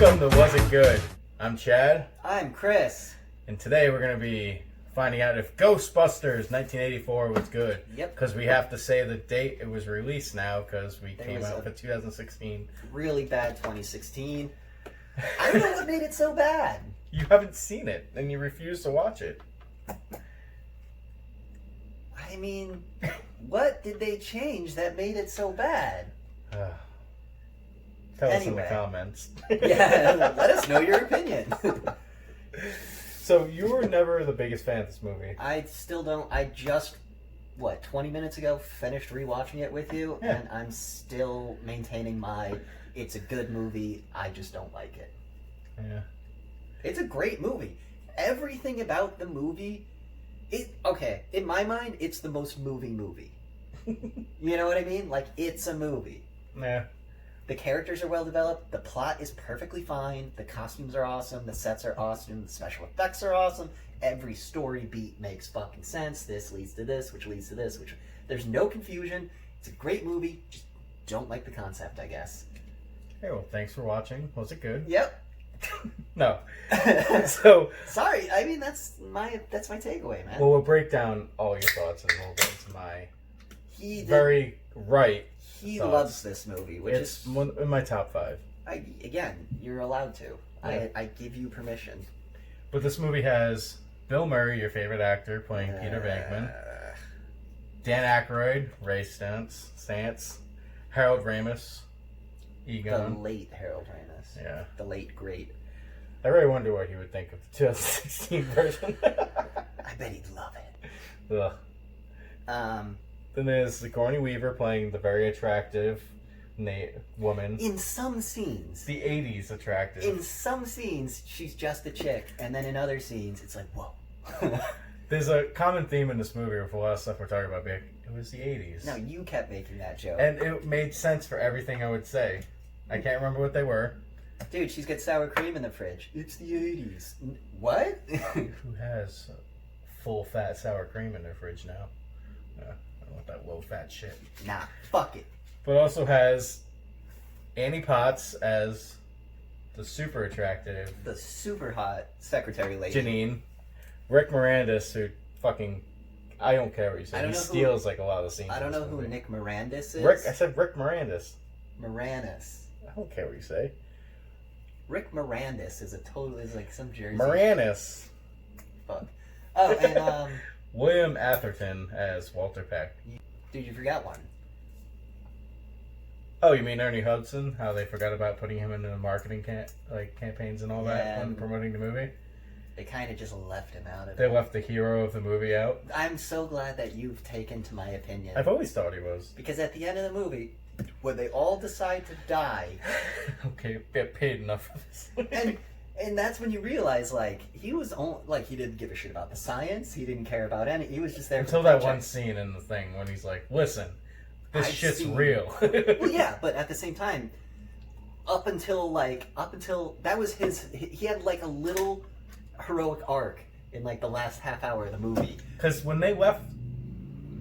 Welcome to Was It Good? I'm Chad. I'm Chris. And today we're going to be finding out if Ghostbusters 1984 was good. Yep. Because we have to say the date it was released now because we There came was out for 2016. Really bad 2016. I don't know what made it so bad. You haven't seen it and you refuse to watch it. I mean, what did they change that made it so bad? Tell us in Anyway. the comments. Yeah, let us know your opinion. So you were never the biggest fan of this movie. I still don't. I just, 20 minutes ago finished rewatching it with you, Yeah. and I'm still maintaining it's a good movie, I just don't like it. Yeah. It's a great movie. Everything about the movie, in my mind, it's the most moving movie. You know what I mean? Like, it's a movie. Yeah. The characters are well developed. The plot is perfectly fine. The costumes are awesome. The sets are awesome. The special effects are awesome. Every story beat makes fucking sense. This leads to this, which leads to this, which... There's no confusion. It's a great movie. Just don't like the concept, I guess. Hey, well, thanks for watching. Was it good? Yep. No. So... Sorry, I mean, that's my takeaway, man. Well, we'll break down all your thoughts and we'll get into my He thoughts. loves this movie, which It's is... in my top 5. Again, you're allowed to. Yeah. I give you permission. But this movie has Bill Murray, your favorite actor, playing Peter Venkman. Dan Aykroyd, Ray Stantz. Harold Ramis, The Egon. late Harold Ramis. Yeah. The late, great. I really wonder what he would think of the 2016 version. I bet he'd love it. Ugh. Then there's Sigourney Weaver playing the very attractive woman. In some scenes. The 80s attractive. In some scenes, she's just a chick. And then in other scenes, it's like, whoa. There's a common theme in this movie with a lot of stuff we're talking about. It was the 80s. No, you kept making that joke. And it made sense for everything I would say. I can't remember what they were. Dude, she's got sour cream in the fridge. It's the 80s. What? Who has full fat sour cream in their fridge now? I don't want that low fat shit. Nah, fuck it. But also has Annie Potts as the super attractive The super hot secretary lady. Janine. Rick Moranis, who fucking... I don't care what you I say. don't He know steals like a lot of the scenes. I don't in know this who movie. Nick Moranis is. Rick. I said Rick Moranis. Moranis. I don't care what you say. Rick Moranis is like some Jersey. Moranis. Fuck. Oh, and William Atherton as Walter Peck. dude, you forgot one. Oh, you mean Ernie Hudson? How they forgot about putting him into the marketing campaigns and all that Yeah, when promoting the movie? They kind of just left him out of They it. left the hero of the movie out. I'm so glad that you've taken to my opinion. I've always thought he was. Because at the end of the movie, when they all decide to die, Okay, get paid enough for this. and that's when you realize, he was he didn't give a shit about the science. He didn't care about he was just there Until for the that one paycheck. scene in the thing when he's like, listen, this I've shit's seen- real. Well, yeah, but at the same time, up until that was he had a little heroic arc in the last half hour of the movie. Because when they left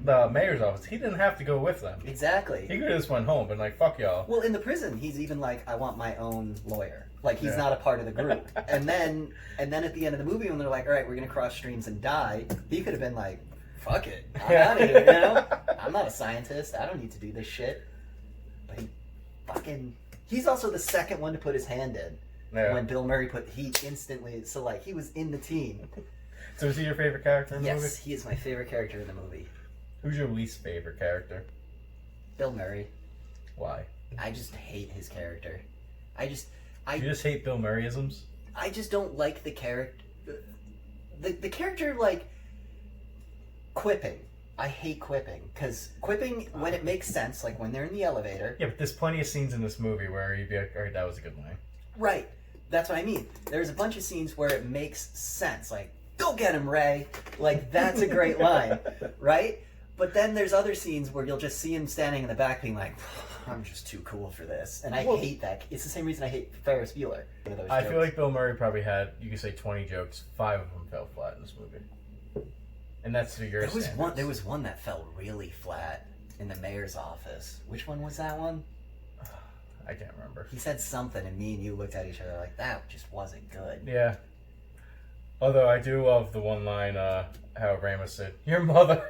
the mayor's office, he didn't have to go with them. Exactly. He could have just went home and fuck y'all. Well, in the prison, he's even I want my own lawyer. He's Yeah. not a part of the group. and then at the end of the movie, when they're like, all right, we're gonna cross streams and die, he could have been like, fuck it, I'm out of here. I'm not a scientist. I don't need to do this shit. But he's also the second one to put his hand in. Yeah. When Bill Murray he instantly, he was in the team. So is he your favorite character in the movie? Yes, he is my favorite character in the movie. Who's your least favorite character? Bill Murray. Why? I just hate his character. You just hate Bill Murrayisms? I just don't like the character. The character, quipping. I hate quipping. Because quipping, when it makes sense, when they're in the elevator. Yeah, but there's plenty of scenes in this movie where you'd be like, alright, that was a good line. Right. That's what I mean. There's a bunch of scenes where it makes sense. Go get him, Ray. That's a great line. Right? But then there's other scenes where you'll just see him standing in the back being like, I'm just too cool for this. And I hate that. It's the same reason I hate Ferris Bueller. I feel like Bill Murray probably had, you could say 20 jokes, 5 of them fell flat in this movie. And that's to your standards. There was one that fell really flat in the mayor's office. Which one was that one? I can't remember. He said something, and me and you looked at each other like, that just wasn't good. Yeah. Although I do love the one line, how Ramus said, "Your mother."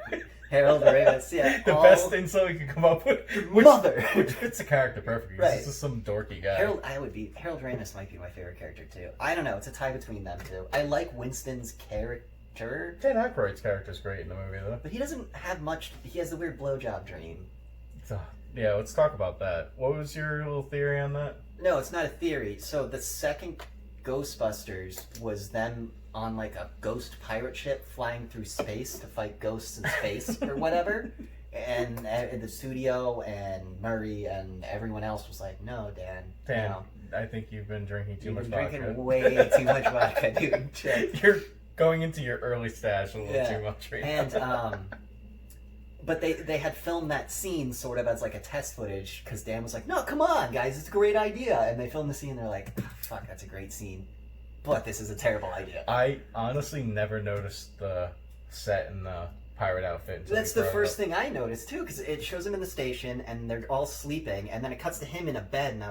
Harold Ramis, yeah. The best insult you could come up with. Mother! Which fits the character perfectly. Right. This is some dorky guy. Harold Ramis might be my favorite character, too. I don't know, it's a tie between them two. I like Winston's character. Dan Aykroyd's character's great in the movie, though. But he doesn't have much, he has the weird blowjob dream. So, yeah, let's talk about that. What was your little theory on that? No, it's not a theory. So the second Ghostbusters was them on like a ghost pirate ship flying through space to fight ghosts in space or whatever. And the studio and Murray and everyone else was like, "No, Dan. No. I think you've been drinking too much You've vodka. been drinking way too much vodka, dude." You're going into your early stash a little too much right now. And but they had filmed that scene sort of as like a test footage because Dan was like, "No, come on, guys, it's a great idea." And they filmed the scene. And they're like, oh, "Fuck, that's a great scene, but this is a terrible idea." I honestly never noticed the set in the pirate outfit. That's the first thing I noticed too, because it shows him in the station and they're all sleeping, and then it cuts to him in a bed,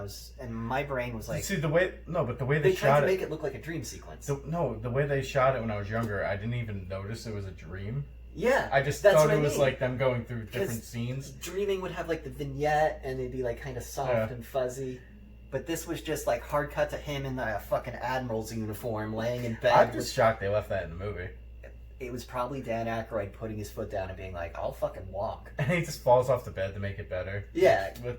and my brain was like, "See the way they shot tried to it, make it look like a dream sequence." the way they shot it when I was younger, I didn't even notice it was a dream. Yeah, I just that's thought what it I was mean. like them going through different scenes. Dreaming would have like the vignette, and it'd be like kind of soft and fuzzy. But this was just like hard cut to him in a fucking admiral's uniform, laying in bed. I'm just shocked they left that in the movie. It was probably Dan Aykroyd putting his foot down and being like, "I'll fucking walk." And he just falls off the bed to make it better. Yeah, With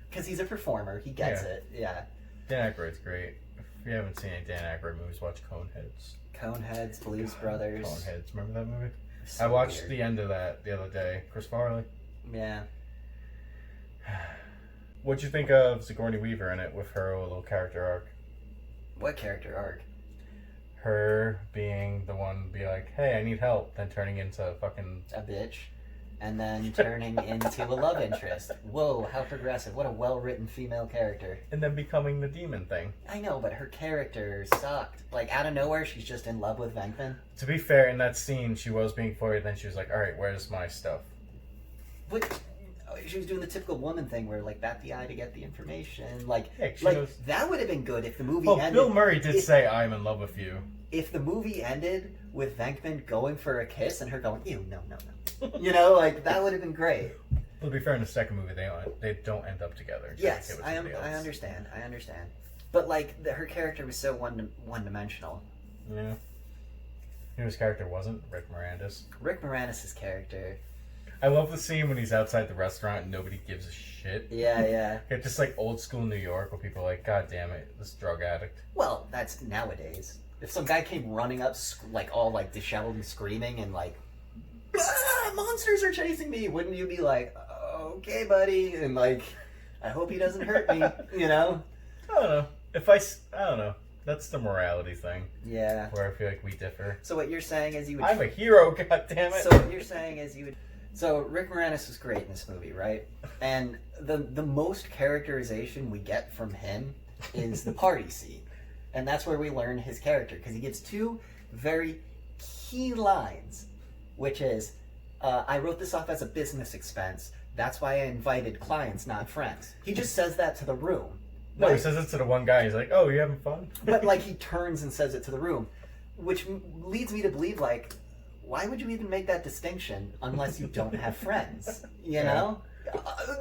because he's a performer. He gets it. Yeah. Dan Aykroyd's great. If you haven't seen any Dan Aykroyd movies, watch Coneheads. Coneheads, Blues Brothers. Coneheads, remember that movie? So I watched weird. the end of that the other day. Chris Farley. Yeah. What'd you think of Sigourney Weaver in it with her little character arc? What character arc? Her being the one be like, "Hey, I need help," then turning into fucking A bitch. And then turning into a love interest. Whoa, how progressive. What a well-written female character. and then becoming the demon thing. I know, but her character sucked. Like, out of nowhere, she's just in love with Venkman. To be fair, in that scene, she was being flirted, then she was like, "Alright, where's my stuff?" But she was doing the typical woman thing where, like, bat the eye to get the information. Like, Yeah, she like knows- that would have been good if the movie Well, ended. Bill Murray did if- say, "I'm in love with you." If the movie ended with Venkman going for a kiss and her going, "Ew, no, no, no." You know, like, that would have been great. To be fair, in the second movie, they don't end up together. Yes, It was I somebody else. understand. But, like, her character was so one-dimensional. Yeah. You know whose character wasn't? Rick Moranis. Rick Moranis' character. I love the scene when he's outside the restaurant and nobody gives a shit. Yeah. It's just like old school New York where people are like, "God damn it, this drug addict." Well, that's nowadays. If some guy came running up, like, all, like, disheveled and screaming and, like, "Ah, monsters are chasing me," wouldn't you be like, "Okay, buddy," and, like, "I hope he doesn't hurt me," you know? I don't know. I don't know. That's the morality thing Yeah. where I feel like we differ. So what you're saying is you would... I'm a hero, goddammit. So what you're saying is you would... So Rick Moranis was great in this movie, right? And the most characterization we get from him is the party scene. And that's where we learn his character, because he gives two very key lines, which is, "I wrote this off as a business expense. That's why I invited clients, not friends." He just says that to the room. No, Right? he says it to the one guy. He's like, "Oh, you having fun?" But, like, he turns and says it to the room, which leads me to believe, like, why would you even make that distinction unless you don't have friends? You know?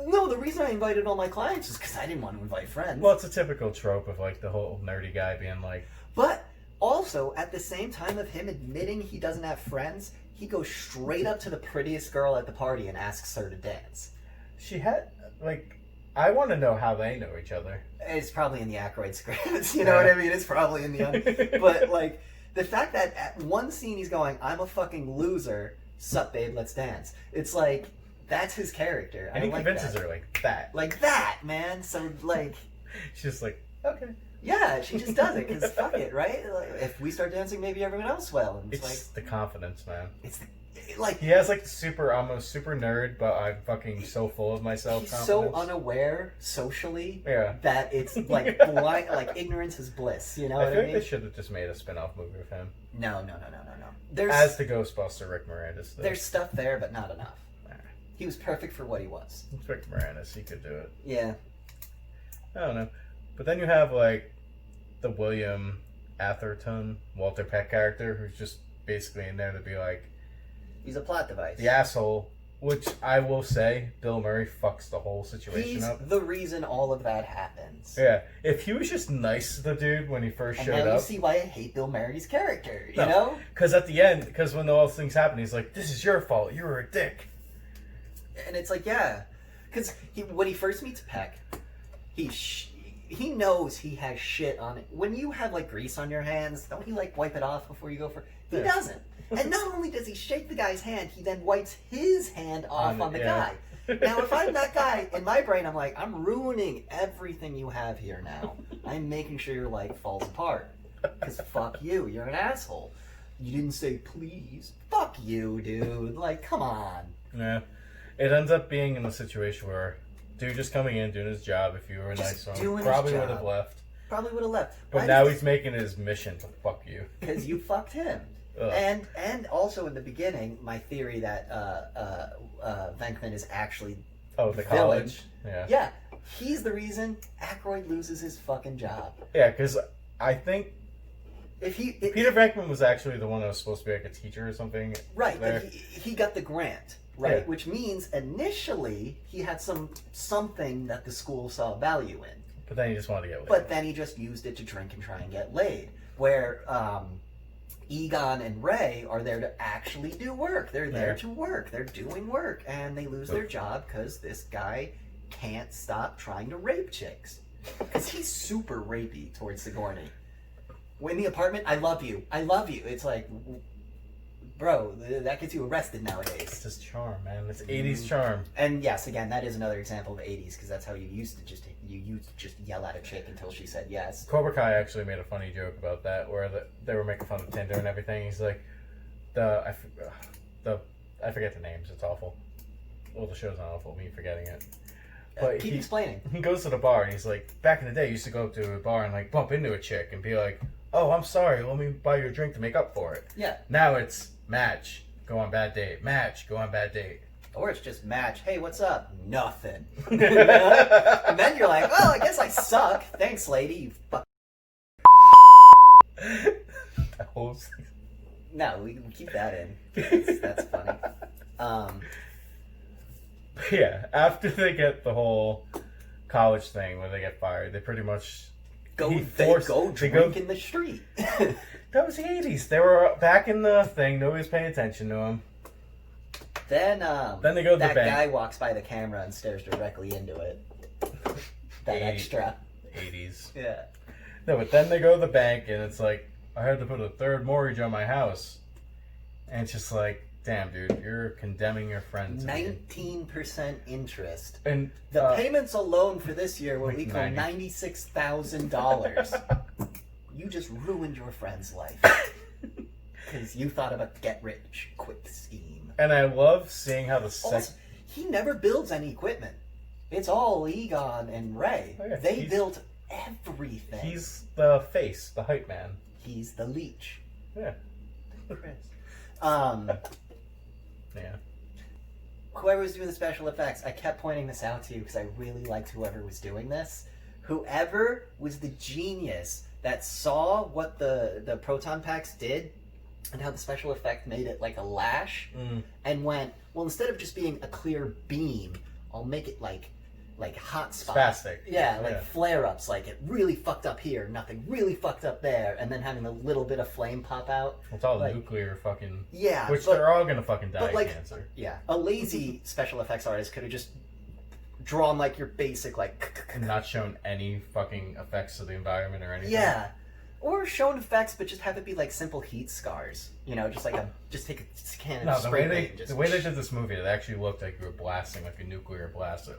No, the reason I invited all my clients is because I didn't want to invite friends. Well, it's a typical trope of like the whole nerdy guy being like, But also, at the same time of him admitting he doesn't have friends, he goes straight up to the prettiest girl at the party and asks her to dance. she had like, I want to know how they know each other. It's probably in the Aykroyd script. You know what I mean? It's probably in the... But, like, the fact that at one scene he's going, "I'm a fucking loser. Sup, babe, let's dance." It's like, that's his character. And he like convinces that. her like that. Like that, man. So, like, She's just like, "Okay." yeah, she just does it because fuck it, right? Like, if we start dancing, maybe everyone else will. And it's It's the confidence, man. like, like, He has like I'm a super nerd, but I'm fucking so full of myself. he's confidence. so unaware socially Yeah. that it's like blind, like ignorance is bliss. You know I what feel I like mean? they should have just made a spin-off movie of him. No. There's As the Ghostbuster Rick Moranis. Though. there's stuff there, but not enough. Nah. He was perfect for what he was. It's Rick Moranis. He could do it. Yeah. I don't know. But then you have like the William Atherton, Walter Peck character, who's just basically in there to be like He's a plot device. the asshole. Which I will say, Bill Murray fucks the whole situation He's up. the reason all of that happens. Yeah, if he was just nice to the dude when he first showed and now up. you see why I hate Bill Murray's character, you know? Because at the end, because when all those things happen, he's like, "This is your fault. You were a dick." And it's like, yeah. Because when he first meets Peck, he knows he has shit on it. When you have, like, grease on your hands, don't you, like, wipe it off before you go for... He doesn't. And not only does he shake the guy's hand, he then wipes his hand off on the guy. Now, if I'm that guy, in my brain, I'm like, I'm ruining everything you have here now. I'm making sure your life falls apart. Because fuck you, you're an asshole. You didn't say please. Fuck you, dude. Like, come on. Yeah. It ends up being in a situation where dude just coming in, doing his job, if you were nice to him, probably would have left. Probably would have left. But now he's making it his mission to fuck you. Because you fucked him. Ugh. And also in the beginning, my theory that Venkman is actually the college. Yeah, he's the reason Aykroyd loses his fucking job. Yeah, because I think if Peter Venkman was actually the one that was supposed to be like a teacher or something. Right, but he got the grant, right? Yeah. Which means initially he had something that the school saw value in. But then he just wanted to get laid. But then he just used it to drink and try and get laid. Where Egon and Ray are there to actually do work. They're there to work. They're doing work. And they lose their job because this guy can't stop trying to rape chicks. Because he's super rapey towards Sigourney. In the apartment, I love you. I love you. It's like, bro, that gets you arrested nowadays. It's just charm, man. It's 80s charm. And yes, again, that is another example of the 80s because that's how you used to just yell at a chick until she said yes. Cobra Kai actually made a funny joke about that where they were making fun of Tinder and everything. He's like, I forget the names. It's awful. Well, the show's not awful. Me forgetting it. But keep explaining. He goes to the bar and he's like, back in the day, you used to go up to a bar and like bump into a chick and be like, "Oh, I'm sorry. Let me buy you a drink to make up for it." Yeah. Now it's match, go on bad date. Match, go on bad date. Or it's just match. Hey, what's up? Nothing. And then you're like, well, I guess I suck. Thanks, lady. You fuck. No, we can keep that in. That's funny. Yeah, after they get the whole college thing where they get fired, they pretty much go drink in the street. That was the 80s. They were back in the thing. Nobody's paying attention to them. Then they go to the bank. That guy walks by the camera and stares directly into it. That extra. 80s. Yeah. No, but then they go to the bank and it's like, I had to put a third mortgage on my house. And it's just like, damn, dude, you're condemning your friends. 19% interest. And the payments alone for this year will equal $96,000. You just ruined your friend's life. Because you thought of a get-rich-quick scheme. And I love seeing how he never builds any equipment. It's all Egon and Ray. Oh, yeah. They built everything. He's the face, the hype man. He's the leech. Yeah. Chris. Yeah. Whoever was doing the special effects, I kept pointing this out to you because I really liked whoever was doing this. Whoever was the genius that saw what the proton packs did and how the special effect made it like a lash and went, well, instead of just being a clear beam, I'll make it like hot spots. Spastic. Yeah, flare-ups, like it really fucked up here, nothing really fucked up there, and then having a little bit of flame pop out. It's all nuclear fucking... Yeah. Which they're all gonna fucking die of cancer. Yeah. A lazy special effects artist could have just drawn like your basic and not shown any fucking effects to the environment or anything. Yeah. Or shown effects, but just have it be like simple heat scars. You know, just take a can of spray paint. The way they did this movie, it actually looked like you were blasting like a nuclear blast.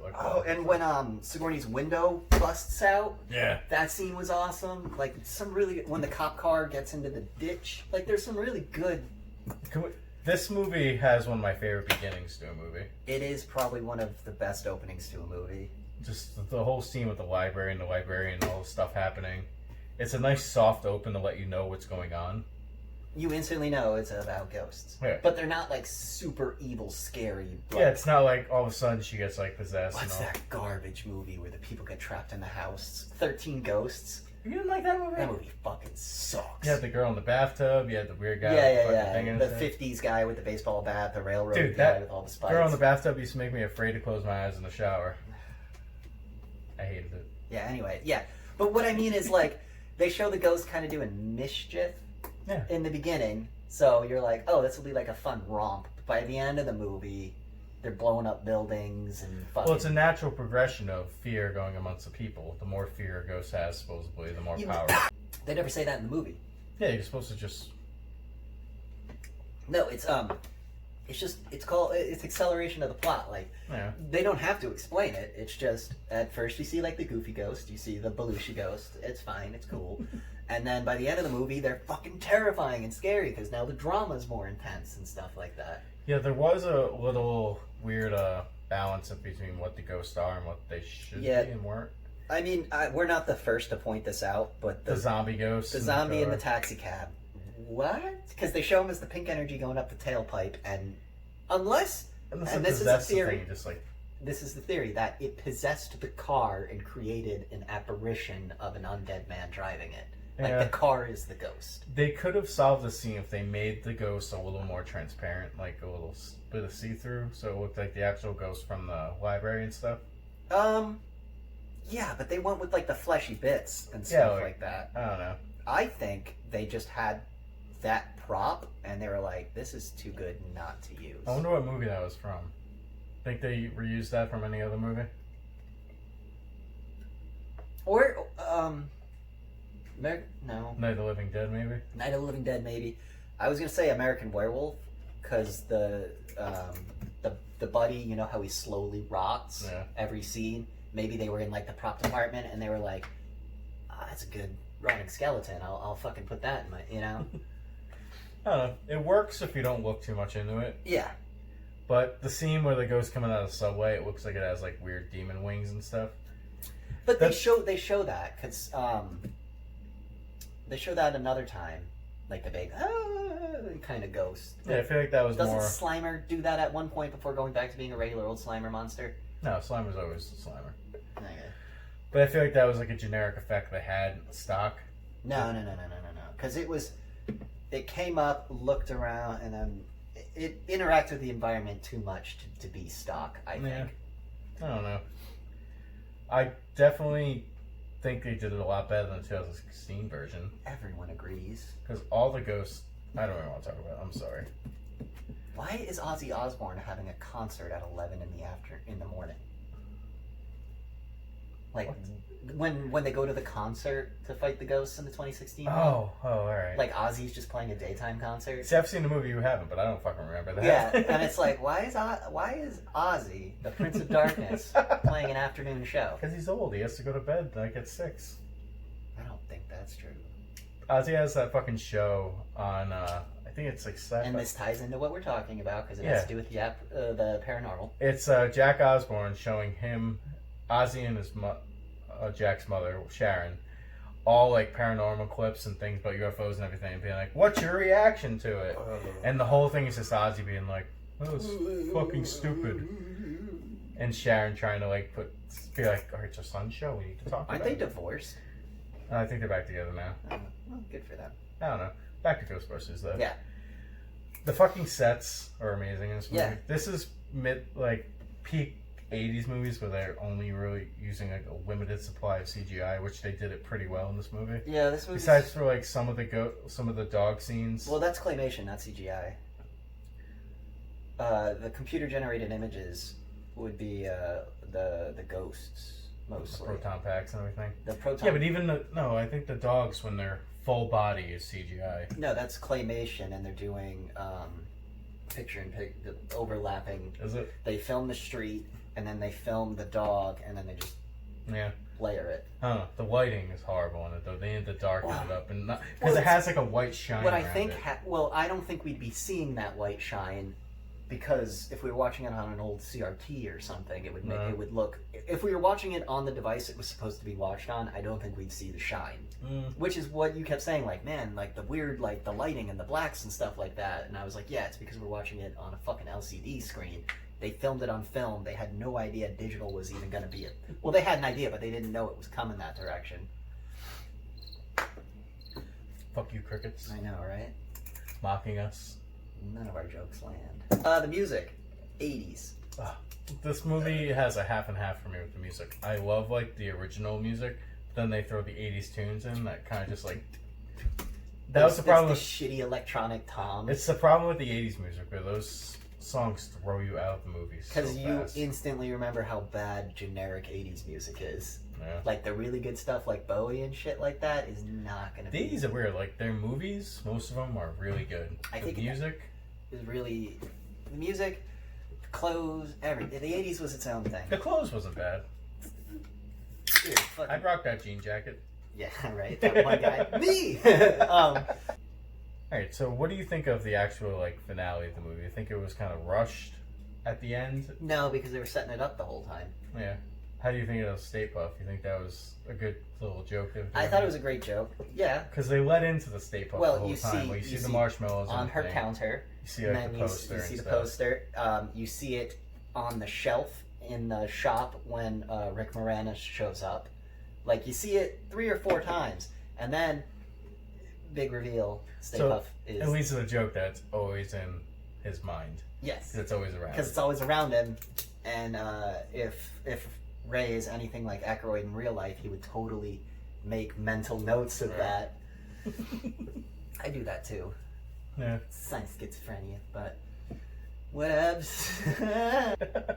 And when Sigourney's window busts out, yeah, that scene was awesome. Like when the cop car gets into the ditch, like there's some really good. This movie has one of my favorite beginnings to a movie. It is probably one of the best openings to a movie. Just the whole scene with the library and all the stuff happening. It's a nice soft open to let you know what's going on. you instantly know it's about ghosts. Yeah. But they're not like super evil, scary. Like, Yeah, it's not like all of a sudden she gets like possessed. what's and all. that garbage movie where the people get trapped in the house? 13 Ghosts. You didn't like that movie? That movie fucking sucks. You had the girl in the bathtub. You had the weird guy. Yeah, with the yeah, fucking thing yeah. in The his head. 50s guy with the baseball bat, the railroad Dude, guy that with all the spikes. Girl in the bathtub used to make me afraid to close my eyes in the shower. I hated it. Yeah, anyway, yeah. But what I mean is, like, they show the ghost kind of doing mischief Yeah. in the beginning. So you're like, oh, this will be like a fun romp. But by the end of the movie, they're blowing up buildings and fucking... Well, it's a natural progression of fear going amongst the people. The more fear a ghost has, supposedly, the more power. They never say that in the movie. Yeah, you're supposed to just... No, it's it's acceleration of the plot. Like, Yeah. they don't have to explain it. It's just, at first you see, like, the goofy ghost. You see the Belushi ghost. It's fine. It's cool. And then by the end of the movie, they're fucking terrifying and scary because now the drama's more intense and stuff like that. Yeah, there was a little weird balance of between what the ghosts are and what they should Yeah. be and weren't. I mean, we're not the first to point this out, but The zombie ghosts. the zombie in the taxi cab. What? Because they show him as the pink energy going up the tailpipe, and unless, and this is a theory, Thing, just like, this is the theory, that it possessed the car and created an apparition of an undead man driving it. Like, Yeah. the car is the ghost. they could have solved the scene if they made the ghost a little more transparent, like a little bit of see-through, so it looked like the actual ghost from the library and stuff. Yeah, but they went with, like, the fleshy bits and stuff Yeah, like that. I don't know. I think they just had that prop, and they were like, this is too good not to use. I wonder what movie that was from. Think they reused that from any other movie? Or, no. Night of the Living Dead, maybe? Night of the Living Dead, maybe. I was gonna say American Werewolf, because the buddy, you know how he slowly rots every scene? Maybe they were in, like, the prop department, and they were like, that's a good rotting skeleton. I'll fucking put that in my, you know? I don't know. It works if you don't look too much into it. Yeah. But the scene where the ghost coming out of the subway, it looks like it has, like, weird demon wings and stuff. But they show that, because, they show that another time. Like the big, kind of ghost. Yeah, I feel like that was Doesn't more... Slimer do that at one point before going back to being a regular old Slimer monster? No, Slimer's always Slimer. Okay. But I feel like that was, like, a generic effect they had stock. No. Because it came up, looked around, and then it interacted with the environment too much to be stock, I think. Yeah. I don't know. I definitely think they did it a lot better than the 2016 version. Everyone agrees. Because all the ghosts... I don't even want to talk about it. I'm sorry. Why is Ozzy Osbourne having a concert at 11 in the morning? Like, when they go to the concert to fight the ghosts in the 2016 one? Oh, alright. Like, Ozzy's just playing a daytime concert? See, I've seen the movie, you haven't, but I don't fucking remember that. Yeah, and it's like, why is Ozzy, the Prince of Darkness, playing an afternoon show? Because he's old. He has to go to bed, like, at 6. I don't think that's true. Ozzy has that fucking show on, I think it's like sci-fi. And this ties into what we're talking about, because it has to do with the paranormal. It's Jack Osbourne showing him, Ozzy and his Jack's mother, Sharon, all like paranormal clips and things about UFOs and everything, and being like, what's your reaction to it? And the whole thing is just Ozzy being like, that was fucking stupid. And Sharon trying to like be like, oh, it's your son's show, we need to talk about Aren't they it. divorced? I think they're back together now. Well, good for them. I don't know. Back to Ghostbusters though. Yeah. The fucking sets are amazing in this movie. Yeah. This is peak 80s movies where they're only really using like a limited supply of CGI, which they did it pretty well in this movie. Yeah, this movie. Besides for like some of the dog scenes. Well, that's claymation, not CGI. The computer generated images would be the ghosts mostly. The proton packs and everything. The proton. Yeah, but even I think the dogs when they're full body is CGI. No, that's claymation, and they're doing picture and overlapping. Is it? They film the street, and then they film the dog, and then they just layer it. Oh, the lighting is horrible on it though. They need to darken it up and because well, it has like a white shine. What I around think, it. I don't think we'd be seeing that white shine because if we were watching it on an old CRT or something, it would make it would look. If we were watching it on the device it was supposed to be watched on, I don't think we'd see the shine. Which is what you kept saying, like, man, like the weird, like the lighting and the blacks and stuff like that. And I was like, yeah, it's because we're watching it on a fucking LCD screen. They filmed it on film. They had no idea digital was even going to be it. Well, they had an idea, but they didn't know it was coming that direction. Fuck you, crickets. I know, right? Mocking us. None of our jokes land. The music, 80s. This movie has a half and half for me with the music. I love like the original music, but then they throw the 80s tunes in that kind of just like. That was the problem with the shitty electronic toms. It's the problem with the 80s music, where those songs throw you out of the movies. Because you instantly remember how bad generic 80s music is. Yeah. Like the really good stuff like Bowie and shit like that is not going to be. These are weird. Like their movies, most of them are really good. I think the music is really. The music, the clothes, everything. The 80s was its own thing. The clothes wasn't bad. Dude, I rocked that jean jacket. Yeah, right. That one guy. Me! Alright, so what do you think of the actual like finale of the movie? You think it was kind of rushed at the end? No, because they were setting it up the whole time. Yeah. How do you think of the Stay Puft? You think that was a good little joke? I thought it was a great joke. Yeah. Because they led into the Stay Puft the whole time. You see the marshmallows on her counter. You see like the poster. You see the poster. You see it on the shelf in the shop when Rick Moranis shows up. Like you see it 3 or 4 times, and then big reveal. Stay Puft is. At least it's a joke that's always in his mind. Yes. It's always around. Because it's always around him, and if Ray is anything like Aykroyd in real life, he would totally make mental notes of that. I do that too. Yeah. It's not schizophrenia, but whatevs.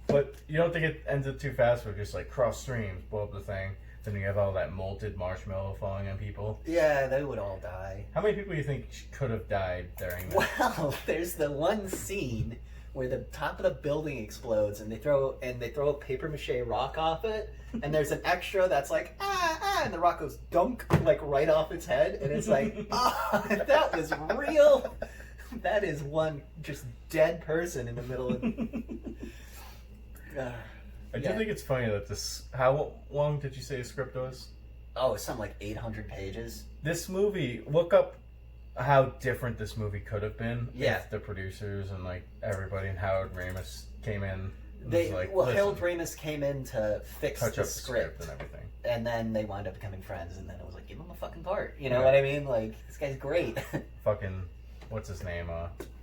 But you don't think it ended too fast with just like cross streams, blow up the thing, then you have all that molted marshmallow falling on people? Yeah, they would all die. How many people do you think could have died during that? Well, there's the one scene where the top of the building explodes and they throw a paper mache rock off it, and there's an extra that's like and the rock goes dunk like right off its head, and it's like that was real. That is one just dead person in the middle of. I do think it's funny that this. How long did you say the script was? Oh, it's something like 800 pages. This movie. Look up how different this movie could have been. Yeah. If the producers and like everybody and Howard Ramis came in. Harold Ramis came in to fix touch the up script and everything, and then they wound up becoming friends. And then it was like, give him a fucking part. You know what I mean? Like this guy's great. Fucking. What's his name?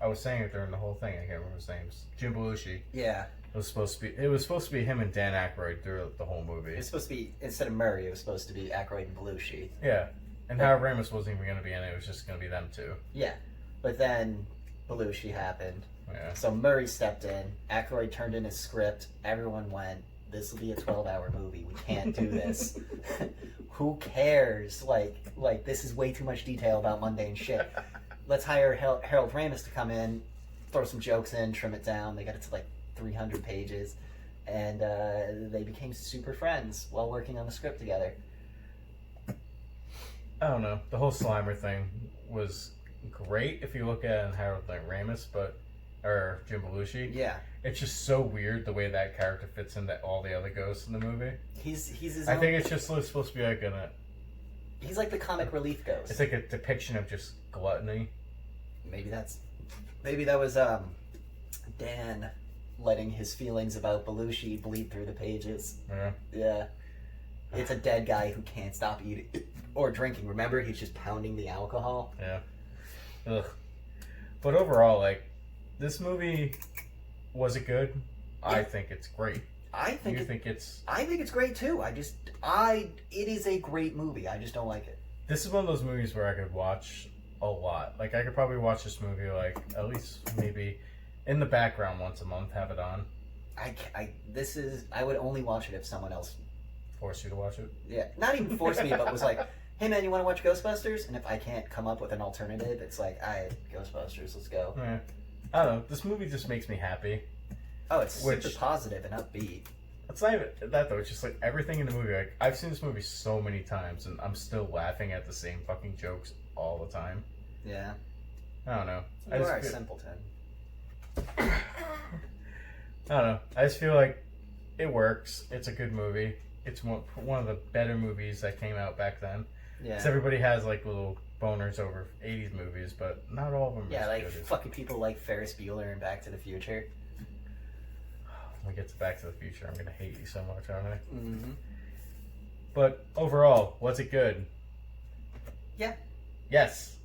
I was saying it during the whole thing. I can't remember his name. Jim Belushi. Yeah. It was supposed to be him and Dan Aykroyd through the whole movie. It was supposed to be, instead of Murray, it was supposed to be Aykroyd and Belushi. Yeah. And Howard Ramis wasn't even going to be in it. It was just going to be them two. Yeah. But then Belushi happened. Yeah. So Murray stepped in. Aykroyd turned in his script. Everyone went, this will be a 12-hour movie. We can't do this. Who cares? Like this is way too much detail about mundane shit. Let's hire Harold Ramis to come in, throw some jokes in, trim it down. They got it to like 300 pages, and they became super friends while working on the script together. I don't know. The whole Slimer thing was great if you look at it in Harold Ramis, or Jim Belushi. Yeah. It's just so weird the way that character fits into all the other ghosts in the movie. He's his I own... think it's just supposed to be like He's like the comic relief ghost. It's like a depiction of just gluttony. Maybe that was Dan letting his feelings about Belushi bleed through the pages. Yeah. Yeah. It's a dead guy who can't stop eating or drinking. Remember, he's just pounding the alcohol. Yeah. Ugh. But overall, like, this movie, was it good? Yeah. I think it's great. I think it's great too. It is a great movie. I just don't like it. This is one of those movies where I could watch a lot. Like, I could probably watch this movie, like, at least maybe in the background once a month, have it on. I would only watch it if someone else forced you to watch it. Yeah, not even forced me, but was like, "Hey man, you want to watch Ghostbusters?" And if I can't come up with an alternative, it's like, "Alright, Ghostbusters, let's go." Yeah. I don't know. This movie just makes me happy. Oh, it's super positive and upbeat. It's not even that though. It's just like everything in the movie. Like I've seen this movie so many times, and I'm still laughing at the same fucking jokes all the time. Yeah. I don't know. You are a simpleton. I don't know. I just feel like it works. It's a good movie. It's one of the better movies that came out back then. Yeah. Because everybody has like little boners over 80s movies, but not all of them. Yeah, are like as good as... fucking people like Ferris Bueller and Back to the Future. When we get to Back to the Future, I'm gonna hate you so much, aren't I? Mm-hmm. But overall, was it good? Yeah. Yes.